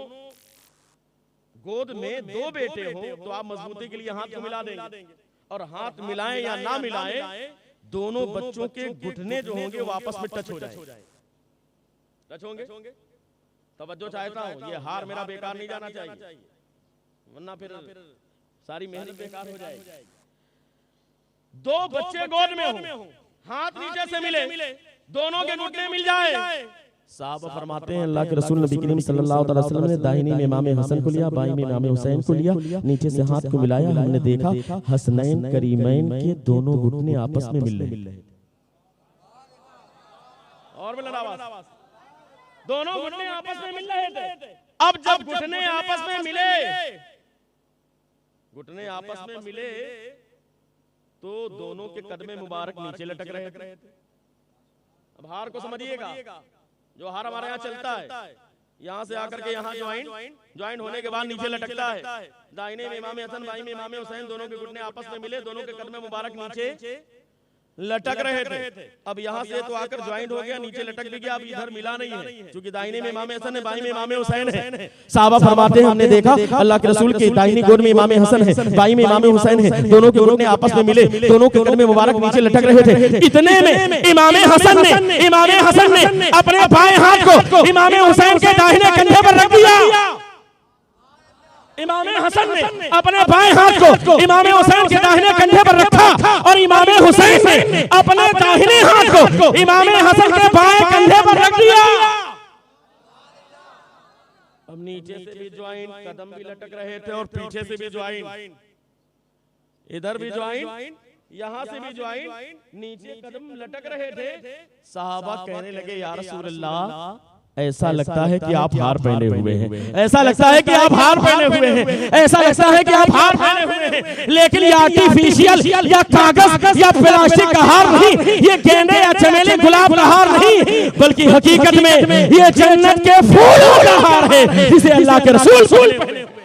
गोद में 2 बेटे हो तो आप मजबूती के लिए हाथ को मिला देंगे, और हाथ मिलाएं या ना मिलाएं, दोनों बच्चों के घुटने जो होंगे वो आपस में टच हो जाएंगे। टच होंगे। तवज्जो चाहता हूं, ये हार मेरा बेकार नहीं जाना चाहिए, वरना फिर सारी मेहनत बेकार हो जाएगी। 2 बच्चे गोद में हो, हाथ नीचे से मिले, दोनों के घुटने मिल जाए। साहब फरमाते हैं अल्लाह के रसूल नबी करीम सल्लल्लाहु अलैहि वसल्लम ने दाहिनी में इमाम हसन को लिया, बाईं में इमाम हुसैन को लिया, नीचे से हाथ को मिलाया। हमने देखा हसनैन करीमैन के दोनों घुटने आपस में मिल रहे। और आवाज, दोनों घुटने आपस में मिल रहे थे। अब जब घुटने आपस में मिले तो दोनों के कदमे मुबारक नीचे लटक रहे थे। अब हार को समझिएगा, जो हार हमारे यहाँ चलता है, यहाँ से आकर के यहाँ ज्वाइंट होने के बाद नीचे लटकता है। दाहिने में इमाम हसन, बाईं में इमाम हुसैन, दोनों के घुटने आपस में मिले, दोनों के कदमे मुबारक नीचे लटक रहे थे। अब यहाँ से तो आकर ज्वाइंट हो गया, नीचे लटक भी गया, अब इधर मिला नहीं है, क्योंकि दाहिने में इमाम हसन है, बाईं में इमाम हुसैन है। साहबा फरमाते हैं हमने देखा अल्लाह के रसूल के दाहिनी गोद में इमाम हसन है, बाईं में इमाम हुसैन है, दोनों के घुटने आपस में मिले, दोनों के कदमे मुबारक नीचे लटक रहे थे। इतने में इमाम हसन ने अपने बाएं हाथ को इमाम हुसैन के दाहिने कंधे पर रख दिया। इमाम हसन ने अपने बाएं हाथ को इमाम हुसैन के दाहिने कंधे पर रखा, और इमाम हुसैन ने अपने दाहिने हाथ को इमाम हसन के बाएं कंधे पर रख दिया। अब नीचे से भी ज्वाइन, कदम भी लटक रहे थे और पीछे से भी ज्वाइन, इधर भी ज्वाइन, यहाँ से भी ज्वाइन, नीचे कदम लटक रहे थे। सहाबा कहने लगे या रसूल अल्लाह, ऐसा लगता है कि आप हार पहने हुए हैं, ऐसा लगता है कि आप हार पहने हुए हैं, ऐसा लगता है कि आप हार पहने हुए हैं। लेकिन ये आर्टिफिशियल या कागज या प्लास्टिक का हार नहीं, ये गेंदे या चमेली गुलाब का हार नहीं, बल्कि हकीकत में ये जन्नत के फूलों का हार है जिसे अल्लाह के रसूल पहने हुए।